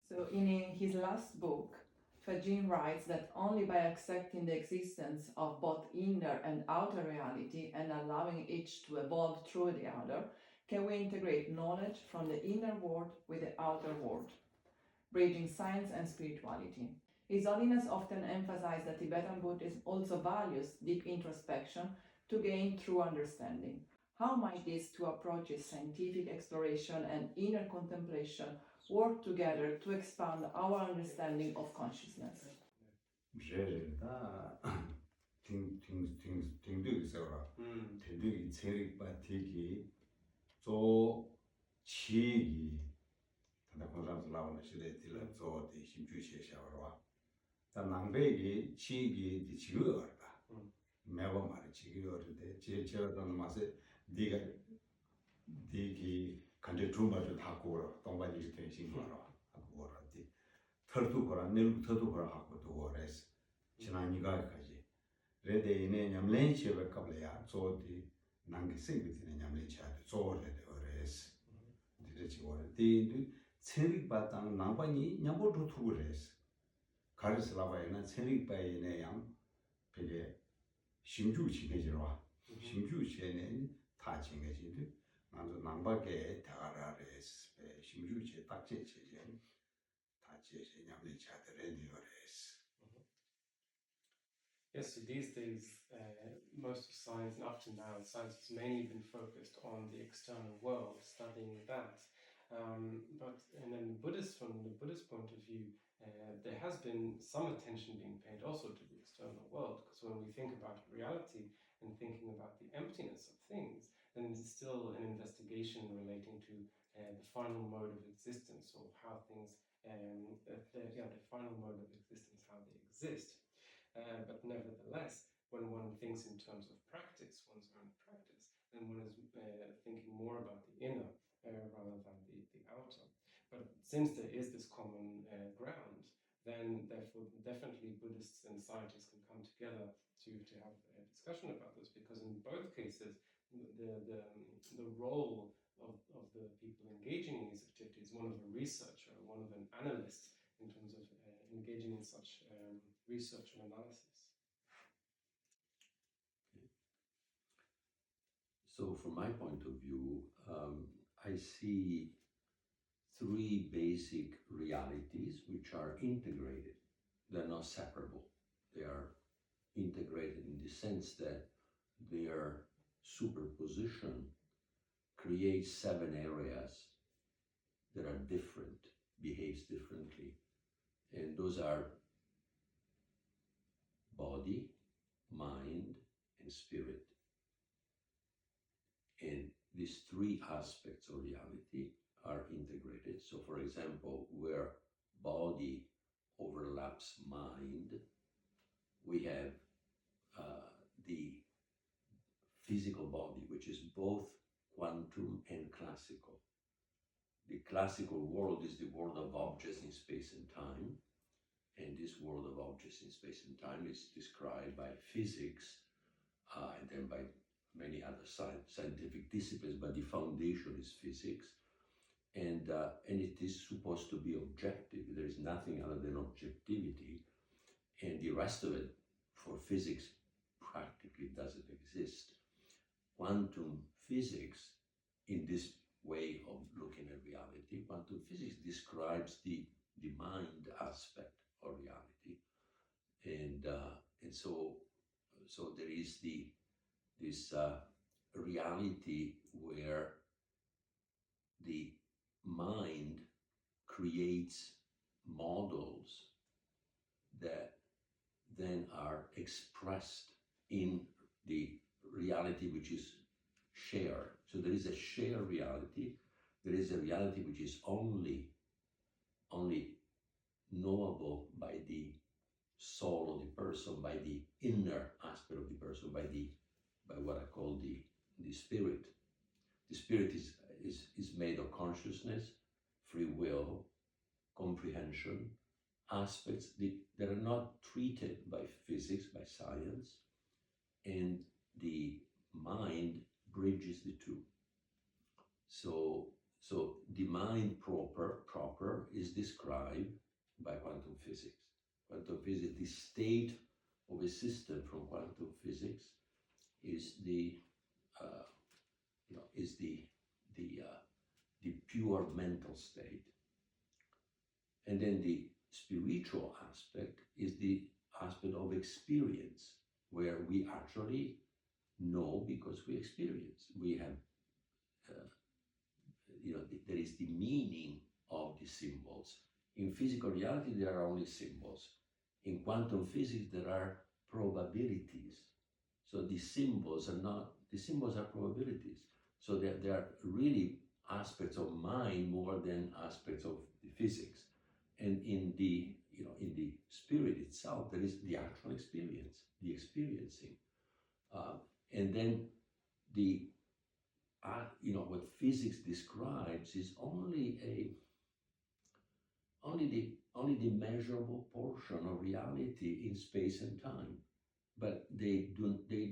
So in his last book, Faggin writes that only by accepting the existence of both inner and outer reality and allowing each to evolve through the other, can we integrate knowledge from the inner world with the outer world, bridging science and spirituality. His Holiness often emphasized that Tibetan Buddhism also values deep introspection to gain true understanding. How might these two approaches, scientific exploration and inner contemplation, work together to expand our understanding of consciousness? Yes, so these days, most of science, and up to now, science has mainly been focused on the external world, studying that. But and then from the Buddhist point of view, there has been some attention being paid also to the external world, because when we think about reality and thinking about the emptiness of things, then it's still an investigation relating to the final mode of existence, or how things, the final mode of existence, how they exist. But nevertheless, when one thinks in terms of practice, one's own practice, then one is thinking more about the inner rather than the outer. But since there is this common ground, then therefore definitely Buddhists and scientists can come together to have a discussion about this, because in both cases, the role of the people engaging in these activities, one of a researcher, one of an analyst, in terms of engaging in such research and analysis. So from my point of view, I see three basic realities which are integrated. They're not separable. They are integrated in the sense that their superposition creates 7 areas that are different, behaves differently. And those are body, mind, and spirit. And these 3 aspects of reality are integrated. So for example, where body overlaps mind, we have the physical body, which is both quantum and classical. The classical world is the world of objects in space and time. And this world of objects in space and time is described by physics and then by many other scientific disciplines, but the foundation is physics. And it is supposed to be objective. There is nothing other than objectivity. And the rest of it, for physics, practically doesn't exist. Quantum physics, in this way of looking at reality, quantum physics describes the mind aspect of reality, and so there is this reality where the mind creates models that then are expressed in the reality which is shared. So there is a shared reality. There is a reality which is only knowable by the soul of the person, by the inner aspect of the person, by what I call the spirit. The spirit is made of consciousness, free will, comprehension, aspects that are not treated by physics, by science, and the mind bridges the two. So so the mind proper is described by quantum physics. Quantum physics, the state of a system from quantum physics is the is the pure mental state, and then the spiritual aspect is the aspect of experience, where we actually know because we experience. We have there is the meaning of the symbols. In physical reality, there are only symbols. In quantum physics, there are probabilities. So the symbols are probabilities. So they are really aspects of mind more than aspects of the physics. And in the spirit itself, there is the actual experience, the experiencing. And then the what physics describes is only the measurable portion of reality in space and time, but they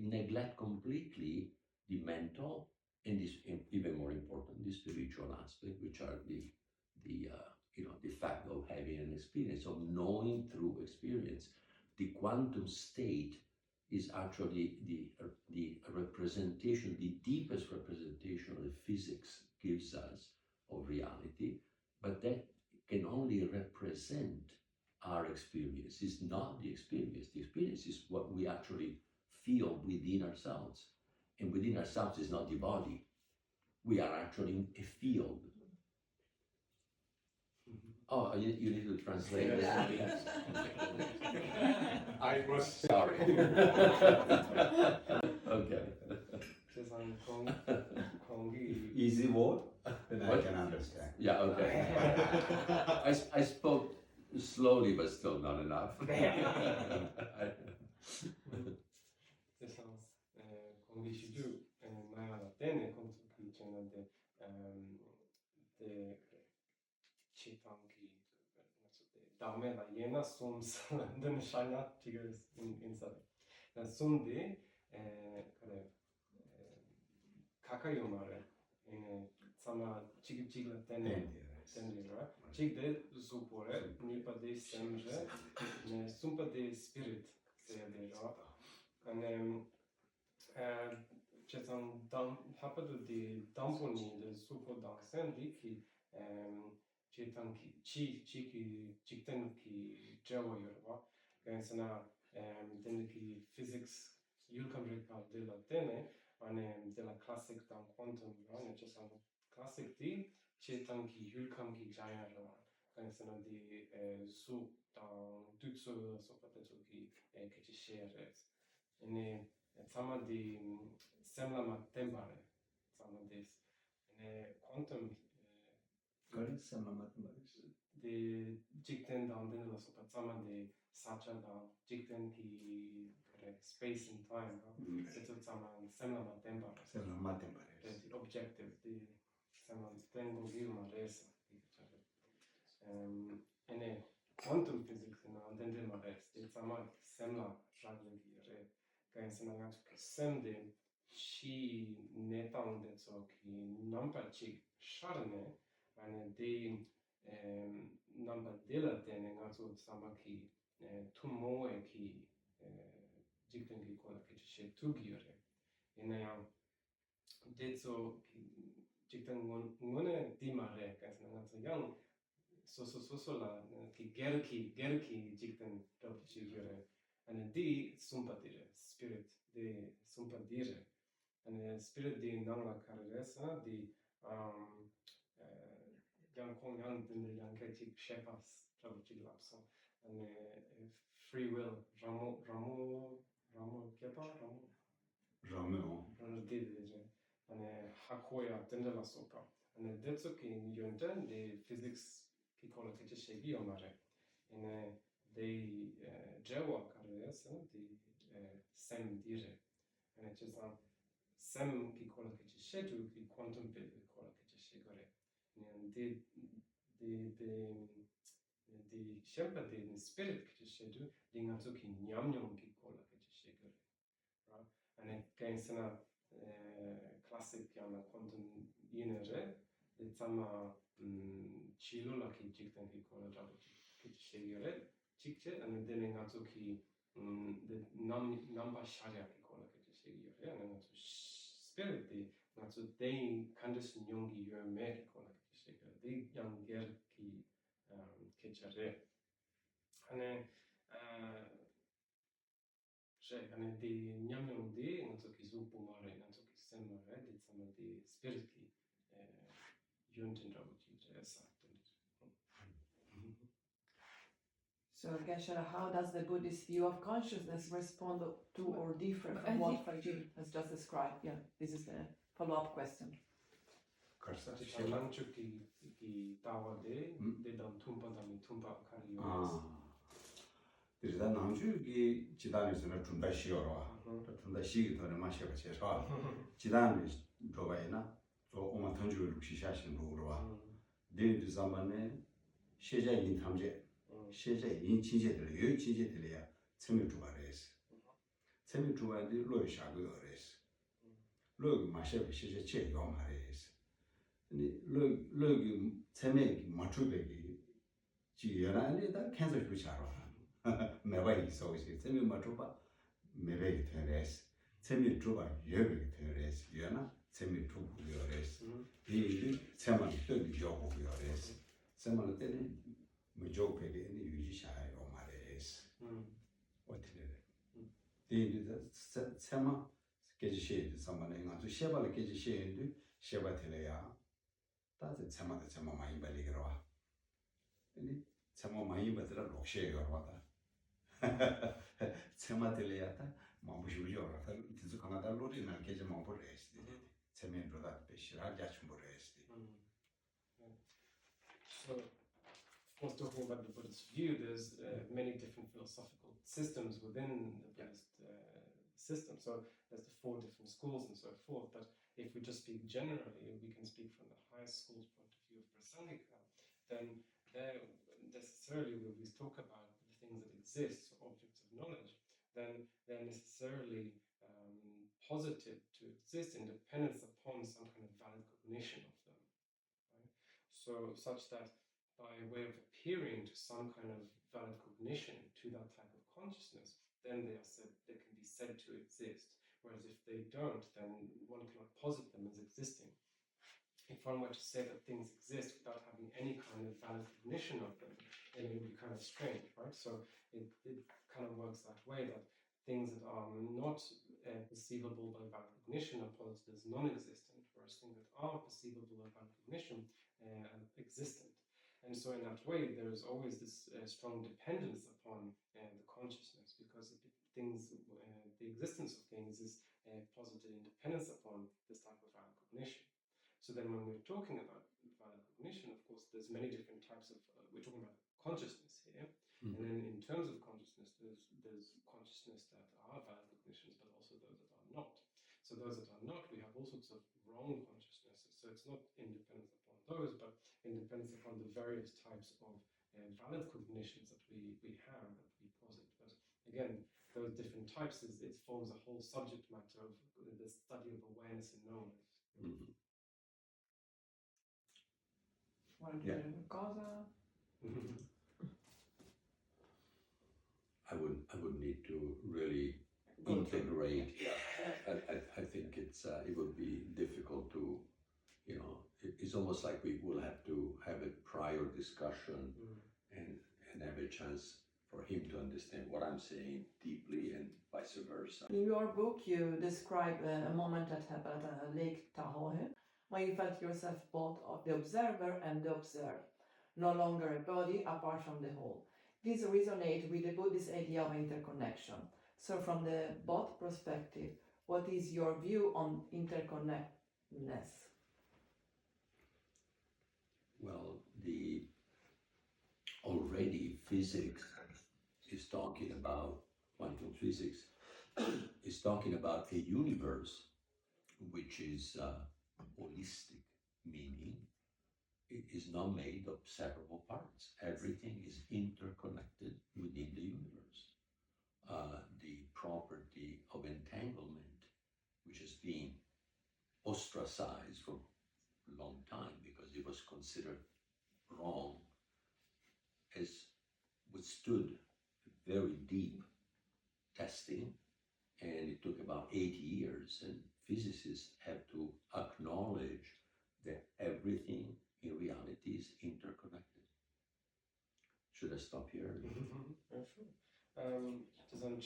neglect completely the mental and this, even more important, the spiritual aspect, which are the fact of having an experience, of knowing through experience. The quantum state is actually the representation, the deepest representation that physics gives us of reality, but that can only represent our experience. It's not the experience. The experience is what we actually feel within ourselves. And within ourselves is not the body. We are actually a field. Oh, you need to translate this. I was sorry. Okay. Easy word? Then I can understand. Yeah, okay. I spoke slowly, but still not enough. 講義主義前はだってね、今度聞いちゃうんで、で、チタンキダメだ、家なそんさ、でもシャイナティグスインサイ。そんで、彼、カカヨマレ、サマチグチグラテネ、テンディラ、チグでゾポレ、ニパでセムジェ、スンパでスピリット、セヤデラ。Ce sunt hapătul de tamponii de supo dansen de ki ce tanki ci ten ki jawa yorwa gansana den ki physics yulkam rekal de la tene ane de la classic dan quantum ane ce sunt classic de ce tanki yulkam ki jaya ra gansana de su dan tutsu so patetu ki ke ci shares ene sama di semla tembare sama des ne quantum Care semla matematics? de jikten down den la sopa sama de sacha da jikten ki care space and time eto sama semla tembare Semla matematics. the objective the sama tengo gilma resa ene quantum physics na den ma res de sama semla radio re gansana semde chi netang de so ki number chi sharne ane de number de la tene ngaso sama ki tumo e ki jikten ki kola ki che tu giore ene yang de so ki jikten ngone di mare gansana ngaso yang so la ki gerki jikten to chi giore ane di sumpatire spirit de sumpatire ane spirit de nangla karesa di yang kong yang de yang ke chi shepas to chi lapso ane free will ramo kepa Romeo. de ane hakoya de la sopa ane detso ki yonten de physics ki kola ke shegi omare ane de jawa karesa di sem dire ane ci sono sem ki kola ke shedu ki quantum physics kola ke shegore ane de shempa de spirit ke shedu di ngato ki nyamnyom ki kola ke shegore ane kain sana classic yana quantum inere sama chilo la ki jik tan ki kola jabu ki shegere chikche and then nga zu ki the number sharia ki kola ki shegere and nga zu spirit di nga zu dei kandes nyongi yo me ki kola ki shegere di yang ger ki kechare ane ane di nyamyong di nga zu ki zu pumare nga zu ki semare di sama di spirit ki yuntin jabu ki sa. So, Geshe, how does the Buddhist view of consciousness respond to or differ from what Faggin has just described? Yeah, this is the follow-up question. Sati chamanchu ki tawa de dam tumpa dami tumpa kari yoris. Dirida namchu ki jidani suna chunda shiyorwa. Chunda shigi toni ma sheba cheswa. Jidani joba ina zo oma tanju lukshi shashin rugurwa. Diri zambane sheja yin tamje. sheja yin chinje dili, yoy chinje dili ya tsemi chuba resi. Tsemi chuba di loy shagu yo resi. Loy ma sheba sheja che yo ma resi. Loy ki tsemi ki ma chuba ki chi yona ane da cancer shu charo. Meba yi so shi, tsemi ma chuba meba ki ten resi. Tsemi chuba yobe ki ten resi. Yona tsemi chubu yo resi. Di tsema ki to ki yo yo resi. Tsema ki teni mujok peke ene yuji shaya yo ma resi. Otile. Di tsema keji sheye di samane nga zu sheba la keji sheye di sheba tile ya. Tazi tsema da tsema ma yinba ligirwa. Tsema ma yinba tila lokshe yorwa ta. Tsema tile ya ta mambu shibu yorwa ta. Tizu kanga ta lori na keji mambu resi. Tsema yinba da pe shirar jachumbu resi. So, of course, talking about the Buddhist view, there's many different philosophical systems within the Buddhist system. So there's the 4 different schools and so forth. But if we just speak generally, we can speak from the highest school's point of view of Prasangika, then there necessarily when we talk about the things that exist, so objects of knowledge, then they're necessarily posited to exist in dependence upon some kind of valid cognition of them. Right? So such that by way of appearing to some kind of valid cognition to that type of consciousness, then they can be said to exist. Whereas if they don't, then one cannot posit them as existing. If one were to say that things exist without having any kind of valid cognition of them, then it would be kind of strange, right? So it kind of works that way, that things that are not perceivable by valid cognition are posited as non-existent, whereas things that are perceivable by valid cognition are existent. And so in that way, there is always this strong dependence upon the consciousness, because the existence of things is posited in dependence upon this type of valid cognition. So then when we're talking about valid cognition, of course, there's many different types of, we're talking about consciousness here. And then in terms of consciousness, there's consciousness that are valid cognitions, but also those that are not. So those that are not, we have all sorts of wrong consciousnesses. So it's not independent upon those, but independence upon the various types of valid cognitions that we have, that we posit. But again, those different types, it forms a whole subject matter of the study of awareness and knowledge. I would need to really integrate. I think it would be difficult to, it's almost like we will have to have a prior discussion and have a chance for him to understand what I'm saying deeply and vice versa. In your book, you describe a moment that happened at Lake Tahoe, when you felt yourself both of the observer and the observed, no longer a body apart from the whole. This resonates with the Buddhist idea of interconnection. So from the both perspective, what is your view on interconnectedness? Well, already physics is talking about, quantum physics is talking about a universe which is holistic, meaning it is not made of separable parts. Everything is interconnected within the universe. The property of entanglement, which has been ostracized for a long time because it was considered wrong, has withstood very deep testing, and it took about 80 years, and physicists have to acknowledge that everything in reality is interconnected. Should I stop here? Yeah, sure. 저는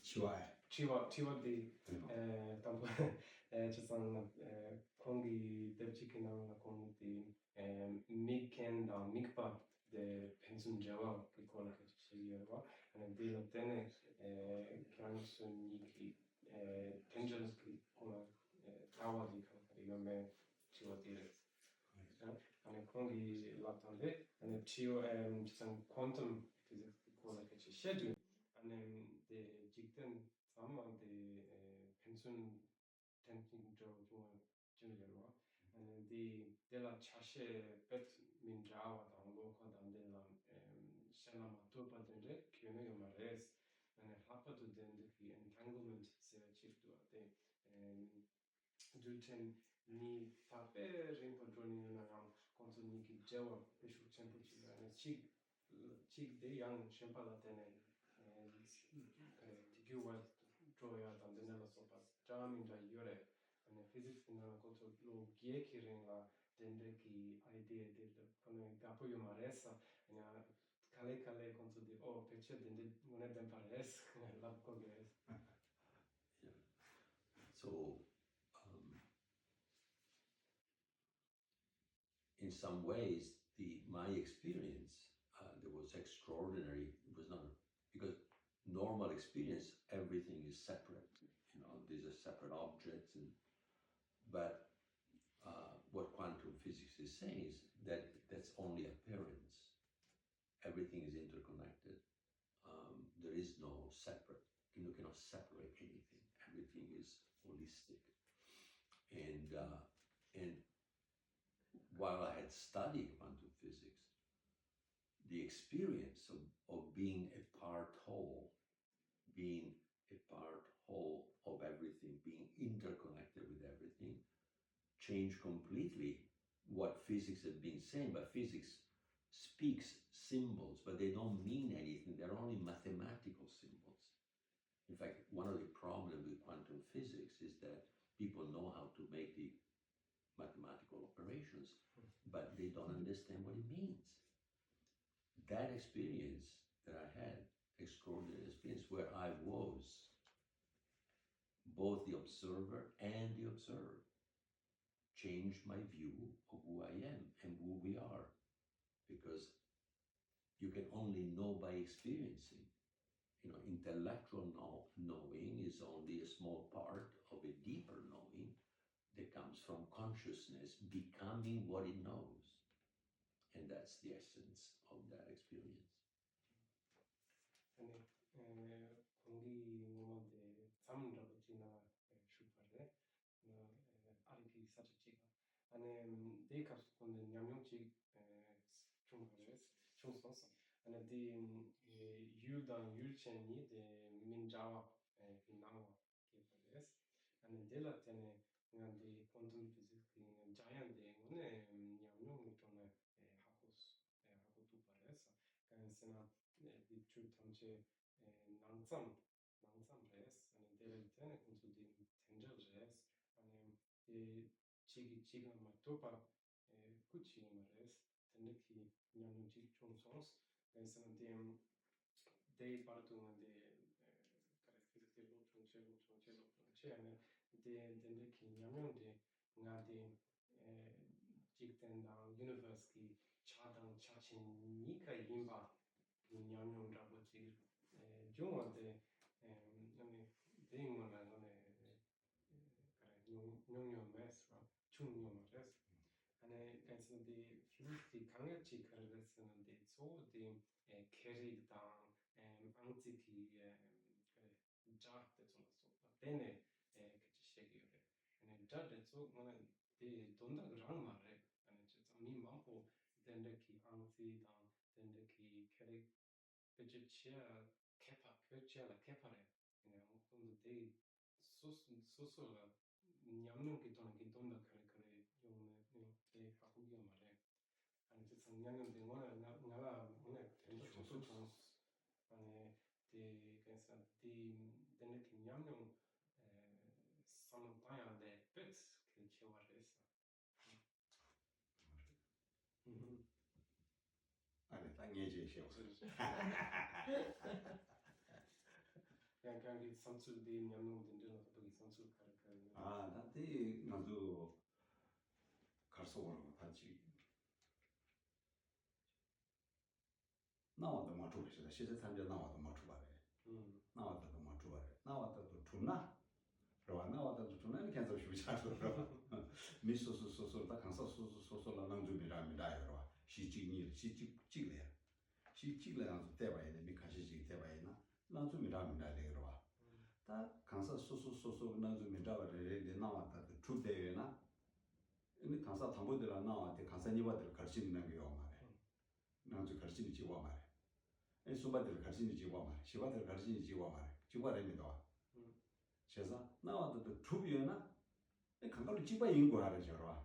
치와에 치워디 tampo 저선 공기 대치기나 공기 미켄다 미크파 de pensum jawa che cola che ci sia e di la tene cansuniki tangents come tawa di io me ci vuol dire e quindi la tande e ci sono quantum physics di cola che ci schedule e de jikten sama de pensum tensing jawa general and the la chashe pet min jawa da lo ko da de la sena matupa de kyone yo mares and hapa to den the entanglement se chief to de duten ni fape rimpo droni na ram kontu ni ki jawa peshu tempo chi and chi de yang shempa la tene ti wa joya da de la sopas jam in yore and physics na kontu lo gie ki la dende ki idea de come capo io maresa na kale kontu di peche dende non è pares la cogres. Yeah. So in some ways, my experience that was extraordinary. It was not because normal experience, everything is separate. These are separate objects, but what quantum physics is saying is that that's only appearance. Everything is interconnected. There is no separate. You cannot separate anything. Everything is holistic, and while I had studied quantum physics, the experience of being a part whole of everything, being interconnected with everything, changed completely what physics had been saying. But physics speaks symbols, but they don't mean anything. They're only mathematical symbols. In fact, one of the problems with quantum physics is that people know how to make the mathematical operations, but they don't understand what it means. That experience that I had, extraordinary experience, where I was both the observer and the observed, changed my view of who I am and who we are. Because you can only know by experiencing. Intellectual knowing is only a small part of a deeper knowing that comes from consciousness becoming what it knows. And that's the essence of that experience. 공기 모먼데 삼으로 지나 슈퍼레 아리피 사치가 아니 데이캅스 콘데 냠용치 총거레스 총소스 아니 디 유단 유첸니 데 민자와 비나와 게거레스 아니 데라테네 ngandi quantum physics 자연데 오늘 냠용 좀에 하고 두 파레스 간스나 비추 탐체 낭삼 레스 아니 데르테네 콘투디 텐저 레스 아니 지금 마토파 쿠치 레스 텐데키 냠용치 총소스 간스나 데이 파르투는데 카레스티스티로 총체 아니 데키 냠용데 ngadi jikten university chadang chachin nika yimba nyamnyong rabo chi jungwa de ding na nyongyo mes ra chungyo mes ane kansen de fluti kanga chi karesen de so de keri da angti ki ja de so bene kachishegi ane ja de so ngana de donda grang mare ane mi mampo dende ki angti da dende ki keri peche kepa peche la kepare ane amkondo de soso la nyamnyong ki donda kare 네 하고요 말해. 아니 그 성향은 되거나 나가 오늘 된다 저도 아니 그래서 den timnyamno sono paia de bits che ci vuole 아니 딱 예제 시험. 그냥 이 선출 디 냠노 된다는 것도 이 선출 가르쳐요. 아, 나한테 나도 가르쳐보라고 하지. 나와도 맞추고 있어. 시제参加 나와도 맞추봐래. 나와도 맞추봐래. 나와도 좋나? 그러나 나와도 좋나? 계속 쉬자도 그러. 미소소소소 다 강사 소소소소라 남주미라미라 그러. 시직니 시직직래. 시직래랑 대바이네 미카시직 대바이나 남주미라미라 그러. 다 강사 소소소소 남주미라를 나와도 주대회나 이 강사 담보들아 나와도 강사님들 가르치는 게 말해. 남주 가르치는 지와 말해. 이 수바들 가르치는 지와 말해. 시바들 가르치는 지와 말해. 지와랍니다. 그래서 나와도 주비에나 이 강가로 지바 인고 하려죠.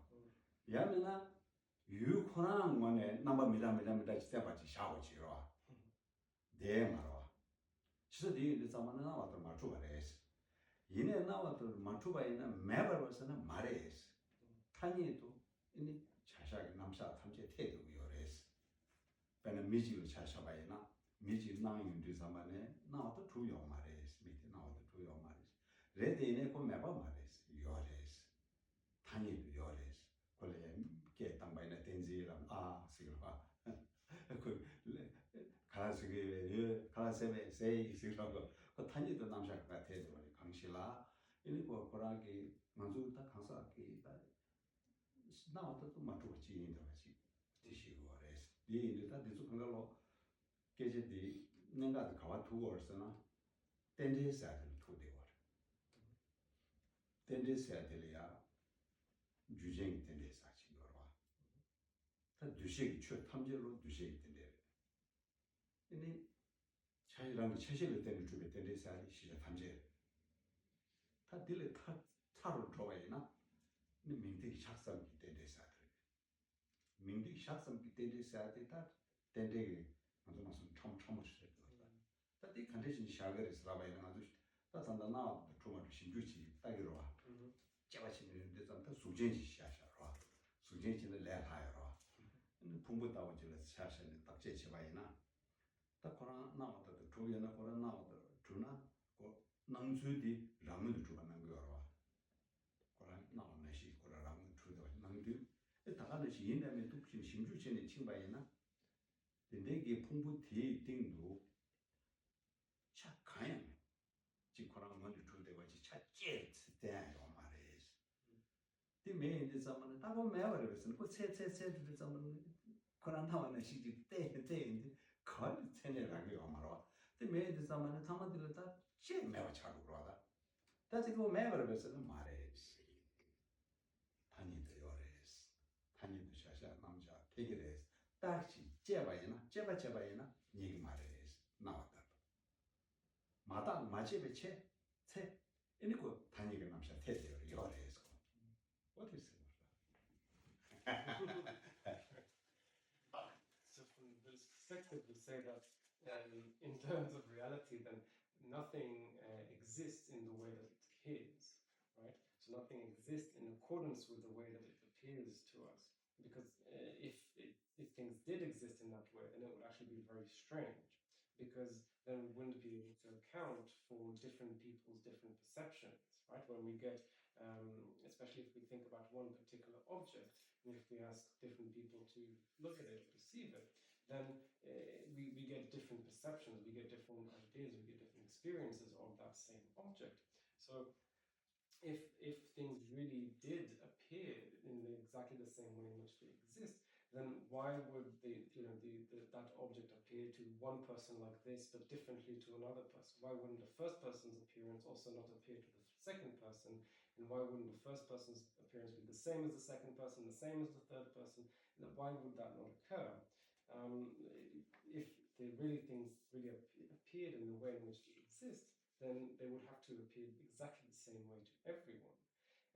야면나 유코랑 만에 남바미라미라미라 지대바지 샤오지로. 네 말어. 시서디 자만나 나와도 맞추바레스. 이내 나와도 맞추바에는 매버서는 말레스. 타니도 이 차샤기 남사 탐제 태도 요레스. 배는 미지로 차샤바이나 미지 나윤디 자만에 나와도 주요 말레스. 밑에 나와도 주요 말레스. 레데네 고 매버 말레스. 요레스. 타니도 요레스. 원래 게 담바이나 덴지랑 시그바. 그 가라스게 가라세베 세이 시그라고 그 타니도 남사 같아도 강실라 이거 보라기 만주 딱 강사기 나와도 또 맞고 지인도 같이 드시고 그래서 이제 다 대충 그걸로 계제디 내가 가와 두고 얼서나 땡데사들 두대고 땡데사들이야 주쟁이 땡데사 친구로 다 두식이 최 탐제로 두식이 땡데 근데 자이랑 체실을 때는 주베 땡데사리 시작 탐제 다 딜레 타로 들어와이나 민득이 작성기 땡데사들 민득이 작성기 땡데사들 다 땡데기 아주 무슨 첨첨을 쓰거든 다 이 컨디션 샤거를 쓰라바이나 아주 다 산다나 조금 심주치 따기로 와 제가치는 데서 다 수제지 시작하러 수제지는 레하여로 근데 공부다고 지를 사실은 딱 제치바이나 딱 그러나 나왔다 조연나 그러나 나왔다 주나 그 남수디 라면 주가는 거로 그러나 나오는 시 그러나 라면 주도 남들 다가는 시인다면 또 심주치는 칭바이나 내게 풍부 대딩도 착하야 지코랑 먼저 주되고 차제 대요 말이지 디메인데 자만은 다고 매버려서 그 세세세들 자만은 그런 나와는 시기 때인데 걸 체내라고 말어 디메인데 자만은 타마들 다 제매워 차고 그러다 다시 그 매버려서 말이지 단위도 요래스 단위도 샤샤 남자 되게래스 딱지 제바이나 제바이나 얘기 말이지 나왔다 마다 마집에 채 이니고 단위가 남자 태대요 요래서 What is it? So from this perspective, we say that in terms of reality, then nothing exists in the way that it appears, right? So nothing exists in accordance with the way that it appears to us. Because if things did exist in that way, then it would actually be very strange. Because then we wouldn't be able to account for different people's different perceptions, right? When we get, especially if we think about one particular object, and if we ask different people to look at it, perceive it, then we get different perceptions, we get different ideas, we get different experiences of that same object. So if things really did appear in exactly the same way in which they exist, then why would that object appear to one person like this, but differently to another person? Why wouldn't the first person's appearance also not appear to the second person? And why wouldn't the first person's appearance be the same as the second person, the same as the third person? And why would that not occur? If things really appeared in the way in which they exist, then they would have to appear exactly the same way to everyone.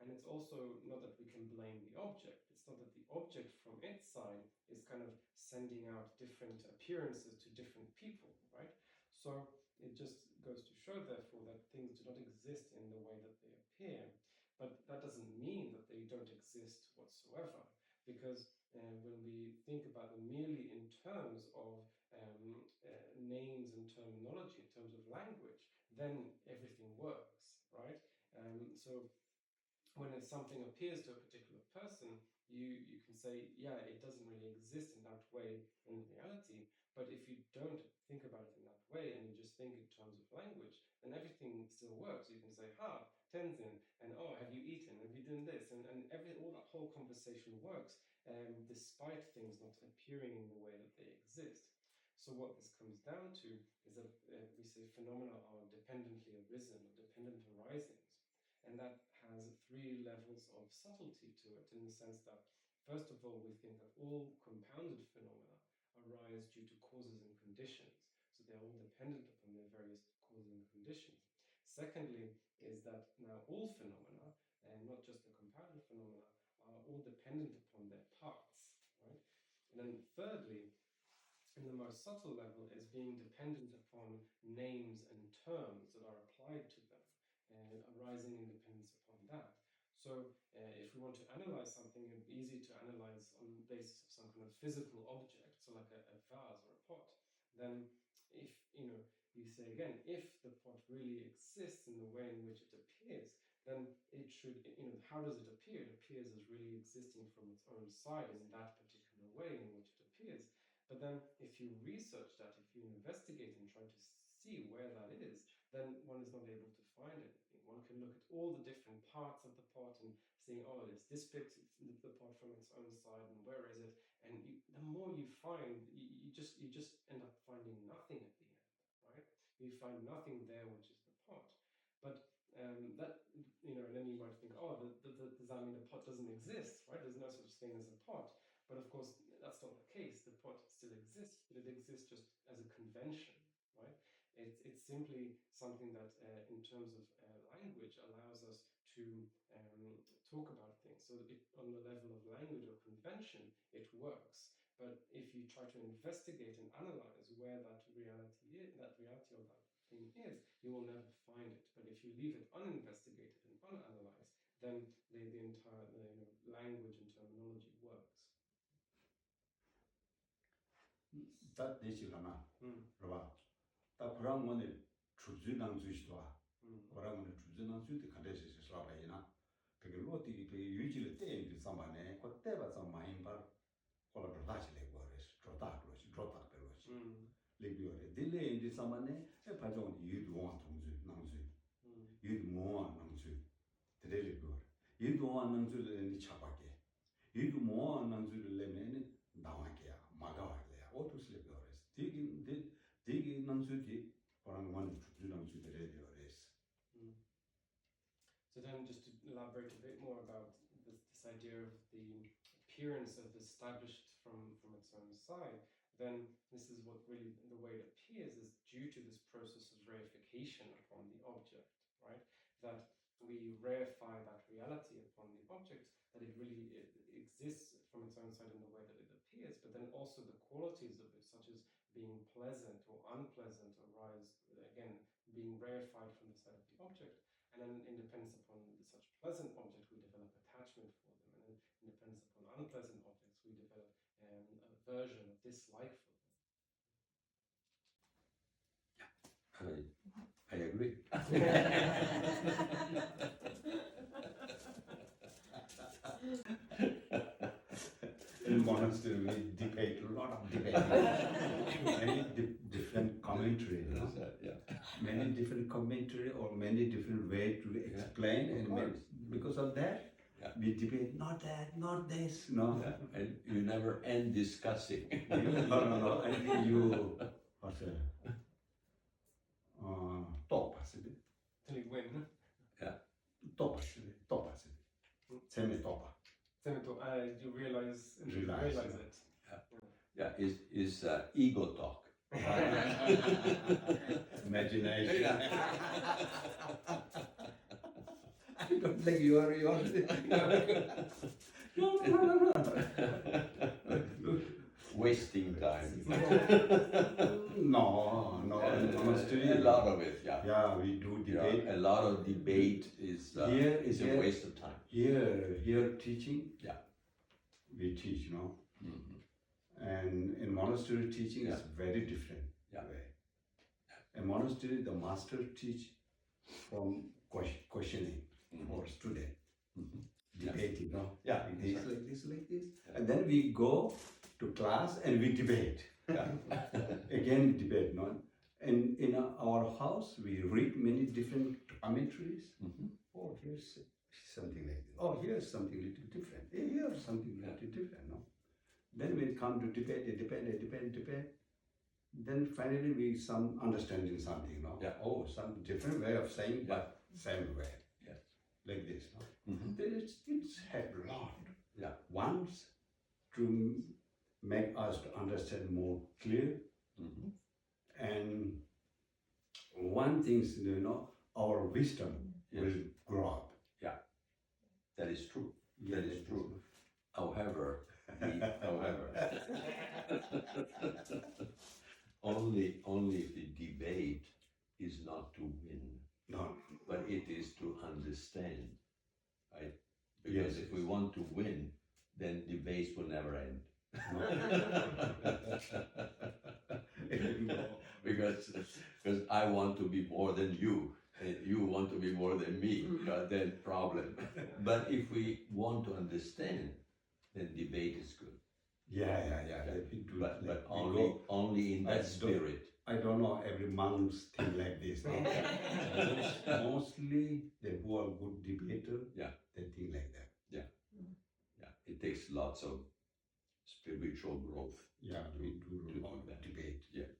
And it's also not that we can blame the object. It's not that the object from its side is kind of sending out different appearances to different people, right? So it just goes to show, therefore, that things do not exist in the way that they appear. But that doesn't mean that they don't exist whatsoever, because when we think about them merely in terms of names and terminology, in terms of language, then everything works, right? So when something appears to a particular person, you can say, yeah, it doesn't really exist in that way in reality. But if you don't think about it in that way and you just think in terms of language, then everything still works. You can say, ha, Tenzin, and oh, have you eaten? Have you done this? And all that whole conversation works, despite things not appearing in the way that they exist. So what this comes down to is that we say phenomena are dependently arisen or dependent arisings. And that has 3 levels of subtlety to it, in the sense that, first of all, we think that all compounded phenomena arise due to causes and conditions. So they're all dependent upon their various causes and conditions. Secondly, is that now all phenomena, and not just the compounded phenomena, are all dependent upon their parts, right? And then thirdly, in the most subtle level, is being dependent upon names and terms that are applied to them, and arising in dependence upon that. So if we want to analyze something, it would be easy to analyze on the basis of some kind of physical object, so like a vase or a pot. Then if, you say again, if the pot really exists in the way in which it appears, then it should, how does it appear? It appears as really existing from its own side in that particular way in which it appears. But then if you research that, if you investigate and try to see where that is, then one is not able to find anything. One can look at all the different parts of the pot and see, oh, it's this bit, the pot from its own side, and where is it? And the more you find, you just end up finding nothing at the end, right? You find nothing there, which is the pot. But that, and then you might think, oh, does that mean the pot doesn't exist, right? There's no such thing as a pot. But of course, that's not the case. The pot still exists, but it exists just as a convention, right? It's simply something that, in terms of language, allows us to talk about things. So on the level of language or convention, it works. But if you try to investigate and analyze where that reality is, that reality of that thing is, you will never find it. But if you leave it uninvestigated and unanalyzed, then the entire language and terminology works. 다 되시려나? 그봐. 다 그러면은 주주랑 주시도아. 그러면은 주주랑 주도 간대시 슬라바이나. 그게 로티 그 유지를 때에 상반에 그때가 좀 많이 봐. 콜라도 다시래 버렸어. 좋다 그러지. 레비오레 딜레 인디 상반에 에 파종 유도원 통주 남주. 유도원 남주. 드레리고. 유도원 남주를 차바게. 유도원 남주를 내면은 나와게야. 마가와게. Autosleep hours. Digging Nansuti, or I'm one to Nansu the radio race. So then, just to elaborate a bit more about this idea of the appearance of established from its own side, then this is what really the way it appears is due to this process of reification upon the object, right? That we reify that reality upon the object, that it really exists from its own side in the way that it appears, but then also the qualities of it, such as being pleasant or unpleasant, arise, again, being reified from the side of the object. And then in dependence upon such pleasant object, we develop attachment for them. And then in dependence upon unpleasant objects, we develop aversion, a dislike for them. I agree. In monastery, we debate, a lot of debate. Many different commentary. Many different commentary or many different way to explain. And because of that, we debate, not that, not this. No. And you never end discussing. No. I think you, what's it? Topasity. Till you win. Yeah. Topasity. Semi-topa. You realize it. Yeah, is ego talk. Imagination. I don't think you are. No. Wasting time. No, monastery. A lot of it, yeah. Yeah, we do debate. A lot of debate is a waste of time. Here teaching. Yeah. We teach, Mm-hmm. And in monastery teaching is very different way. In monastery, the master teach from questioning for student, debating, Yeah, like this, like this, like this. And then we go to class and we debate. Again, debate, And in our house, we read many different commentaries. Oh, here's something like this. Oh, here's something a little different. Here's something a little different, Then we come to debate. Then finally we some understanding something, Oh, some different way of saying, but same way. Yes. Like this, Mm-hmm. It's had a lot. Yeah. Once to make us to understand more clear. And one thing is, our wisdom will grow up. Yeah, that is true. Yeah, that is true. However, only if the debate is not to win, but it is to understand, right? Because if we want to win, then debates will never end. Because I want to be more than you, and you want to be more than me, then problem. But if we want to understand, then debate is good. Yeah. But only in that spirit. I don't know every monks think like this. Mostly the who are good debater, they think like that. Yeah. It takes lots of spiritual growth. Yeah, we do debate. Yeah.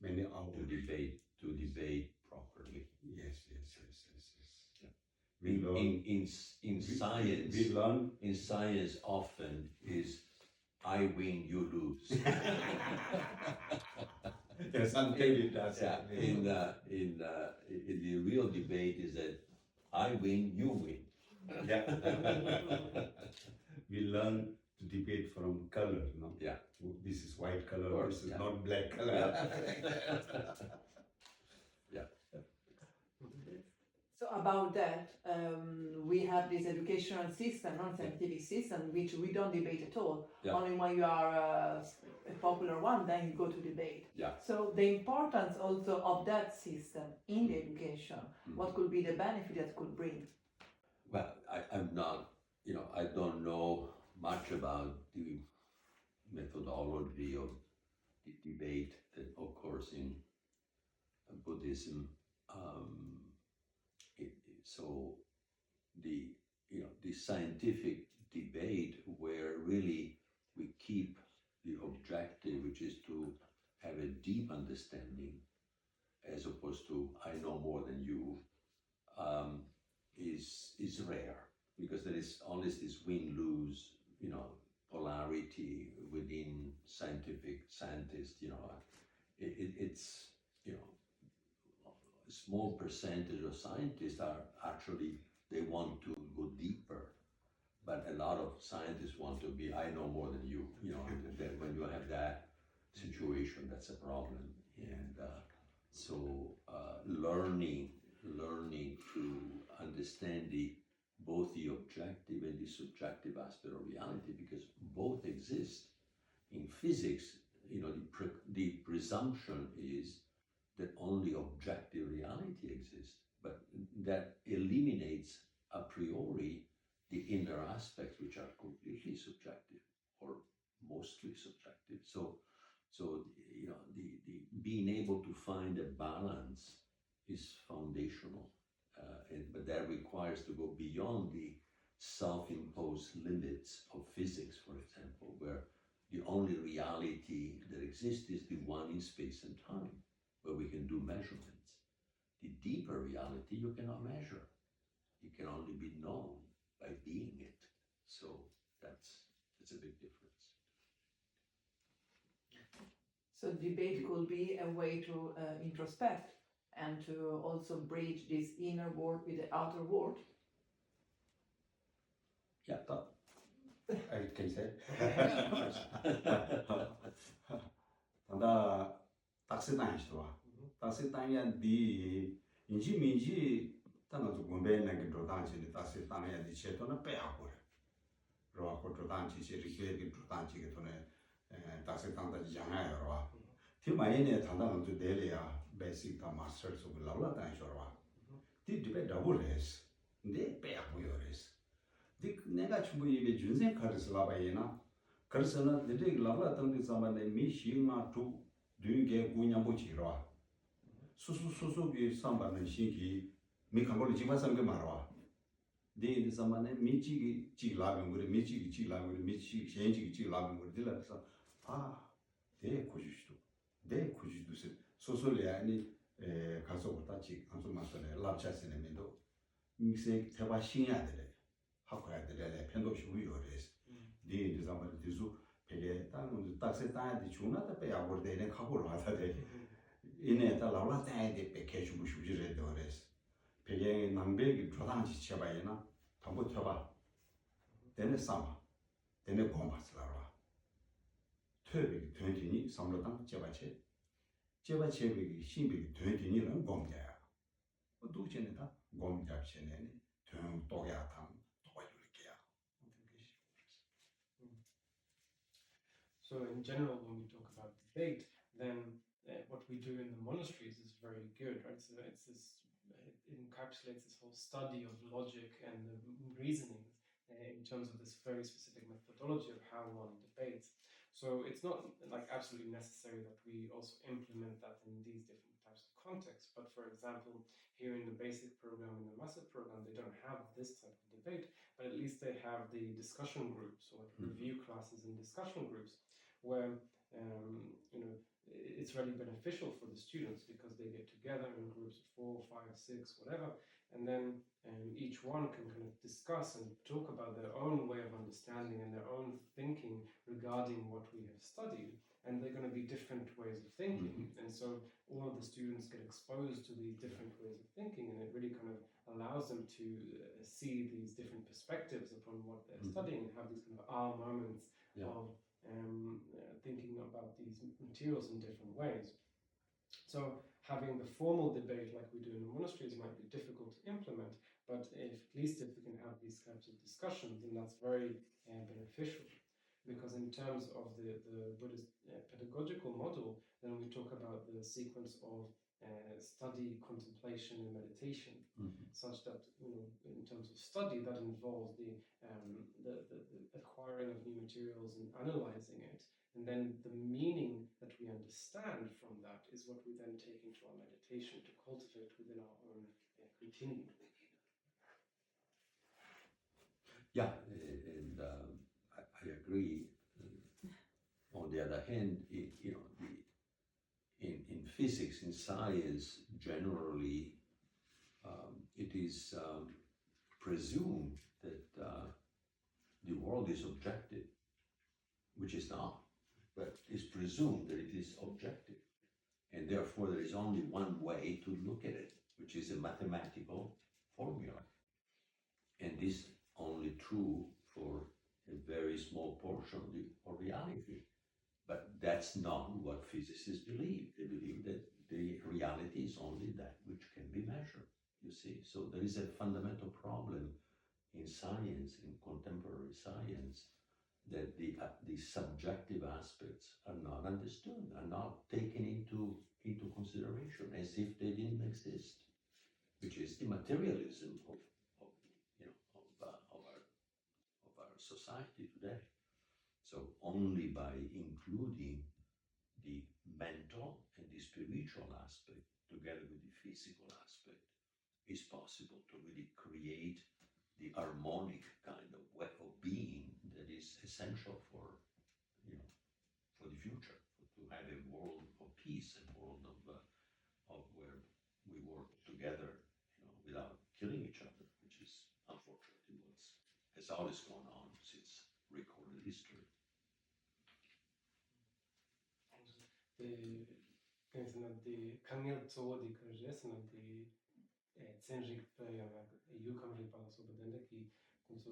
Many hours. To debate properly. Yes. Yeah. We learn in science. We learn in science often is I win, you lose. Yes, until it does. Yeah. In the real debate is that I win, you win. Yeah. We learn to debate from color, Yeah. This is white color, this is not black color. Yeah. So about that, we have this educational system, non-scientific system, which we don't debate at all. Yeah. Only when you are a popular one, then you go to debate. Yeah. So the importance also of that system in the education, what could be the benefit that could bring? Well, I'm not, I don't know much about the methodology of the debate that occurs in Buddhism. So the scientific debate where really we keep the objective, which is to have a deep understanding, as opposed to I know more than you, is rare, because there is always this win-lose, polarity within scientists. It's a small percentage of scientists are actually, they want to go deeper, but a lot of scientists want to be I know more than you. And then when you have that situation, that's a problem. And so learning to understand both the objective and the subjective aspect of reality, because both exist. In physics, the presumption is that only objective reality exists, but that eliminates a priori the inner aspects, which are completely subjective or mostly subjective. So the being able to find a balance is foundational, but that requires to go beyond the self-imposed limits of physics, for example, where the only reality that exists is the one in space and time, where we can do measurements. The deeper reality you cannot measure. It can only be known by being it. So that's a big difference. So debate could be a way to introspect and to also bridge this inner world with the outer world. Yeah. Can you say? 단다 딱시 단시와. 딱시 단야 디 인지 민지 단도 공배는 게 조단지 딱시 단야 디 체도나 빼하고. 로 조단지 시리게 조단지 게 돈에 딱시 단다 장아요. 티 많이네 단다는 좀 내려야 베이직 다 마스터 좀 라라 단셔와. 디 디베 더블레스. 근데 빼하고요레스. 디 내가 충분히 이게 준생 카르스 라바이나 그래서는 내가 라라 땅에 자만에 미시마 두 뒤게 구냐보지로와 수수수수기 상반은 신기 미칸고리 지마상게 말와 네 자만에 미치기 지라면 우리 미치기 지라면 우리 미치기 현지기 지라면 우리 들어서 네 고주시도 네 고주도스 소소리 아니 가서부터 지 안소마서네 랍차스네면도 미세 대화 신야들 학교야 되래 편도시 우요레스 네 자만에 뒤수 배게 땅은 딱세 땅에 주나다 빼야고 되네 가고로 하다데 이내 다 라라 땅에 빼게 주고 싶지래 되어레스 배게 남배기 조단지 쳐봐야나 담보 쳐봐 되네 삼아 되네 고마스라와 퇴비 되더니 삼로당 제바체 제바체비 신비 되더니는 공자야 누구체네다 공자체네 등 또야탕 So in general, when we talk about debate, then what we do in the monasteries is very good, right? So it encapsulates this whole study of logic and the reasoning in terms of this very specific methodology of how one debates. So it's not like absolutely necessary that we also implement that in these different types of contexts. But for example, here in the basic program and the massive program, they don't have this type of debate, but at least they have the discussion groups or review classes and discussion groups, where it's really beneficial for the students because they get together in groups of 4, 5, 6, whatever, and then each one can kind of discuss and talk about their own way of understanding and their own thinking regarding what we have studied, and they're going to be different ways of thinking, and so all of the students get exposed to these different ways of thinking, and it really kind of allows them to see these different perspectives upon what they're studying and have these kind of moments of thinking about these materials in different ways. So having the formal debate like we do in the monasteries might be difficult to implement, but at least if we can have these kinds of discussions, then that's very beneficial. Because in terms of the Buddhist pedagogical model, then we talk about the sequence of study, contemplation, and meditation, such that in terms of study, that involves the acquiring of new materials and analyzing it, and then the meaning that we understand from that is what we then take into our meditation to cultivate within our own continuum. Yeah, and I agree. On the other hand, in physics, in science, generally, it is presumed that the world is objective, which is not, but it's presumed that it is objective. And therefore, there is only one way to look at it, which is a mathematical formula. And this is only true for a very small portion of reality. But that's not what physicists believe. They believe that the reality is only that which can be measured, you see. So there is a fundamental problem in science, in contemporary science, that the subjective aspects are not understood, are not taken into consideration as if they didn't exist, which is the materialism of our society today. So only by including the mental and the spiritual aspect together with the physical aspect is possible to really create the harmonic kind of way of being that is essential for the future, to have a world of peace, a world of where we work together, without killing each other, which is unfortunately has always gone on since recorded history. Penso de caminho de que Tenzin Tenphel Yukam Ripa sobre dende que 그래서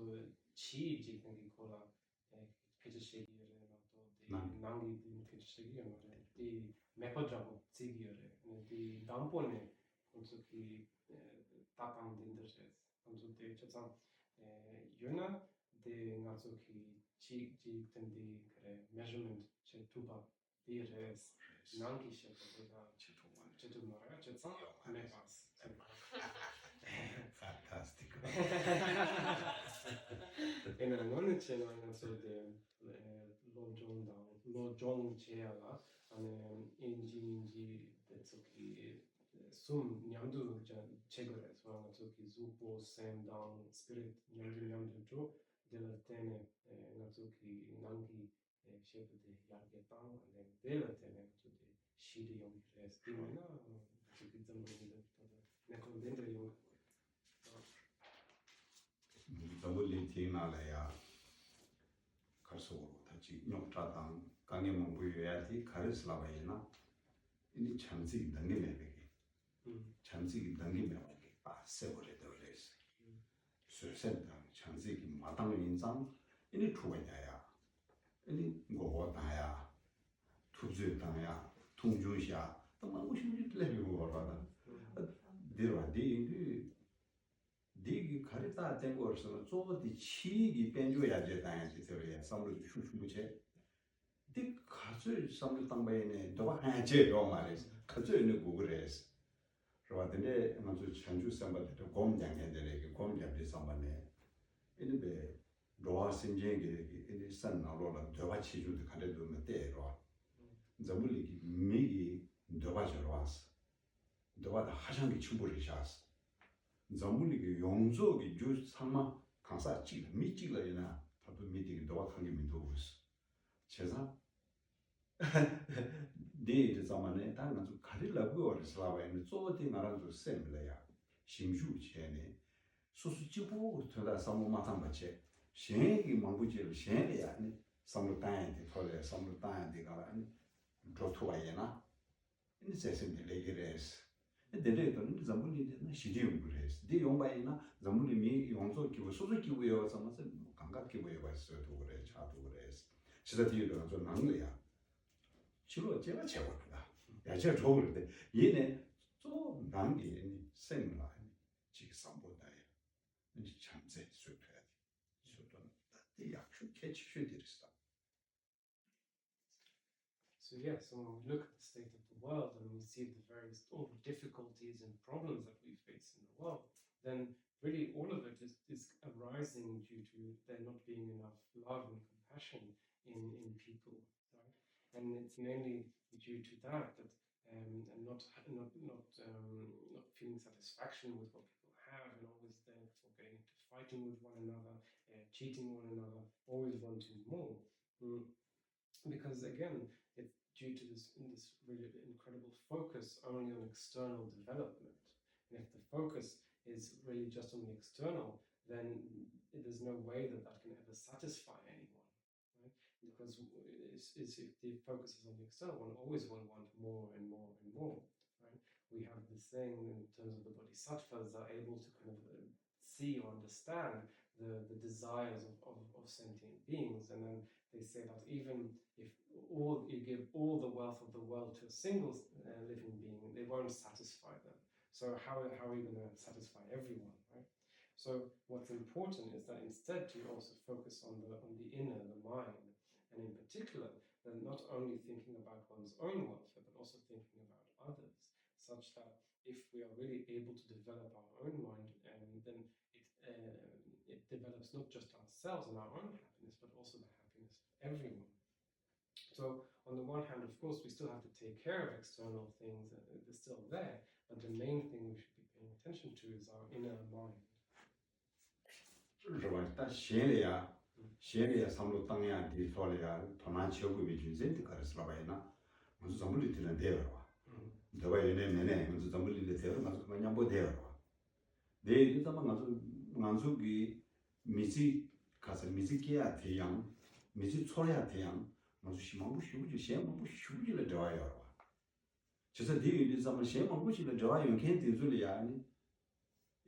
치 지금 이거라 피지식이를 또 난기 피지식이를 이 메커자고 지기를 이 담보네 그래서 그 다방된데서 그래서 대체상 유나 데 나서 그 지iten데 그래 measurement 제 두바 DRS 난기 셰프가 제도 말이야 제상 메파스 Fantastic. En annan channel alltså det lojong cheala ane inji det så ki sum nyamdu chegore so alltså ki zupo same down spirit nyamdu jo de la tene alltså ki nangi chef de yargetan ane de la tene to de shiri yom res dimana ki zambo de ne kon dende yom Zamuli tingala karso tachi nyoktatang kange mongbu yoyati karislavaina ini chansi dangi mebeki chansi dangi mebeki ba sebore dores susen chansi ki matang inzang ini tuwaya ini gogo daya tubzu daya tungjusha tama ushimji lebi gogo dirwa di 디기 가르다 된 거로서 조디 치기 변조야 되다야지 저래 삼로 슈슈무체 디 가서 삼로 땅바에네 너가 하제요 말이지 가서 있는 구글에서 그러더니 먼저 전주 삼바도 공장에들에게 공장비 삼바네 이는데 로아 신경이 이제 산나로라 저와 치주도 가려두면 돼요 저물이 미기 너가 왔어 너가 하장기 충분히 샷어 zamuli 용조기 주 상마 강사 찌 미찌라이나 다도 미디기 도와 관계 민도스 제가 네 자만에 당은 좀 가리려고 어르스라바에는 쪼디 나라도 셈래야 심주 전에 수수지부 들다 상무 마탄 받체 신이 망부지를 신이야 아니 상무 땅에 토래 상무 땅에 가라니 도토와이나 이제 세심데 레기레스 데레도 zamuli 시디움 그래서 디 용바이나 zamuli 미 용소 기부 소소 기부여 삼아서 감각 기부여 봤어도 그래 차도 그래서 진짜 뒤로 좀 난거야 실로 제가 제거다 야 제가 좋은데 얘네 또 난게 생라 지금 삼보다에 이제 참제 수표야 수도 이 약속 캐치셔야 되겠어. So yeah, so when we look at the state of the world and we see the various all the difficulties and problems that we face in the world, then really all of it is arising due to there not being enough love and compassion in people, right? And it's mainly due to that and not feeling satisfaction with what people have and always therefore getting into fighting with one another, cheating one another, always wanting more. Because again, it's due to this really incredible focus only on external development. And if the focus is really just on the external, then there's no way that can ever satisfy anyone, right? Because if the focus is on the external, one always will want more and more and more, right? We have this thing in terms of the bodhisattvas are able to kind of see or understand the desires of sentient beings, and then they say that even if you give all the wealth of the world to a single living being, they won't satisfy them. So how are you going to satisfy everyone, right? So what's important is that instead to also focus on the inner, the mind, and in particular, then not only thinking about one's own welfare, but also thinking about others, such that if we are really able to develop our own mind, then it develops not just ourselves and our own happiness, but also the happiness of everyone. So on the one hand, of course, we still have to take care of external things, they're still there, but the main thing we should be paying attention to is our inner mind. 是吧？但闲了삼로 땅이야 디토리아 도난 지역의 비준센트 가르스라바이나 무슨 전부리 되는 데요. 내가 얘네 내내 무슨 전부리 되는 가서 그냥 뭐 돼요. 내일 일단만 가서 만수기 미지 가서 미지기야 대양 미지 초래야 대양 무슨 심하고 쉬우지 심하고 쉬우지를 좋아요. 그래서 뒤에 이제 심하고 쉬우지를 좋아요. 괜히 들으려 아니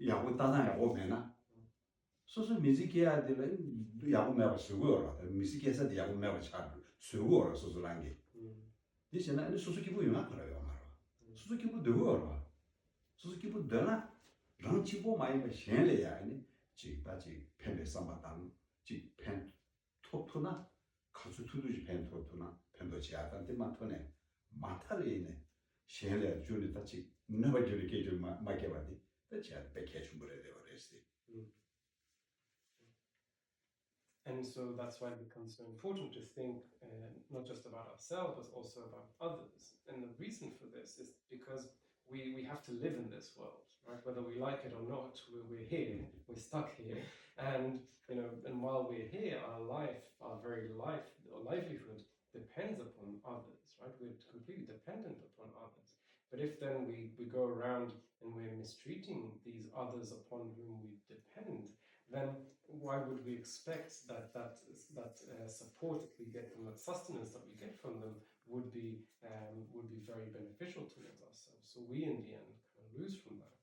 야고 따다야 오면나 소소 미지기야 되는 야구 매가 쓰고요. 미지기에서 야구 매가 잘 쓰고요. 소소란 게. 이제는 소소 기부 용아 그래요, 말아. 소소 기부 되고요. 소소 기부 되나? 랑치보 많이 셴래야 아니. 지다지 펜에 삼바당 지펜 토토나 가수 투두지 펜 토토나 펜도 지아한테 맞토네. 마탈이네. 셴래 줄이 다지 너가 줄이 게줄 마게 받이. that's yeah, vacation whatever it is. And so that's why it becomes so important to think not just about ourselves, but also about others. And the reason for this is because we have to live in this world, right? Whether we like it or not, we're here, we're stuck here. And and while we're here, our very life, our livelihood depends upon others, right? We're completely dependent upon others. But if then we go around and we're mistreating these others upon whom we depend, then why would we expect that support that we get from that sustenance that we get from them would be very beneficial towards ourselves? So we in the end kind of lose from that.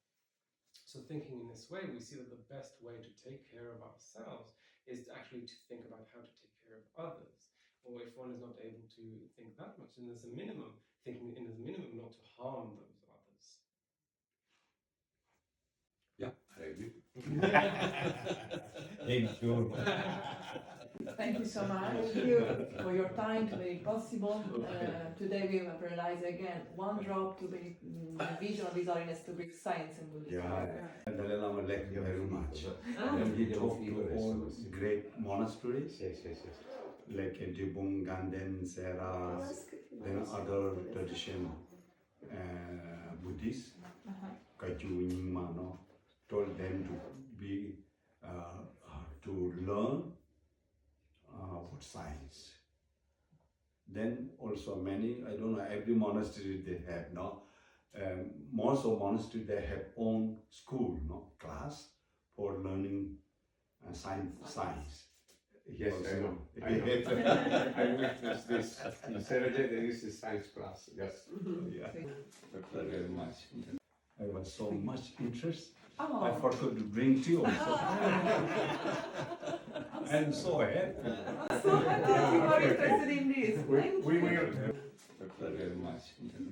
So thinking in this way, we see that the best way to take care of ourselves is actually to think about how to take care of others. Or if one is not able to think that much, then there's a minimum, thinking in as minimum not to harm those others. Yeah, I agree. Thank you. Thank you so much for your time to make it possible. Today we have realized again, one drop to be the vision of his holiness to bring science and Buddhism. Yeah, Dalai Lama liked me very much. And he talked to all great monasteries, like Dibung, Ganden, Sera, then other tradition Buddhists, Kaju Nyingma, told them to be to learn about science. Then also many, I don't know, every monastery they have now. Most of monasteries they have own school, class for learning science. Yes, I know. I witnessed this. In Saturday there is a science class. Yes. Yeah. Thank you very much. I was so much interest. Oh. I forgot to bring tea also. I'm so happy. So happy that you are interested in this. We will. Thank you very much.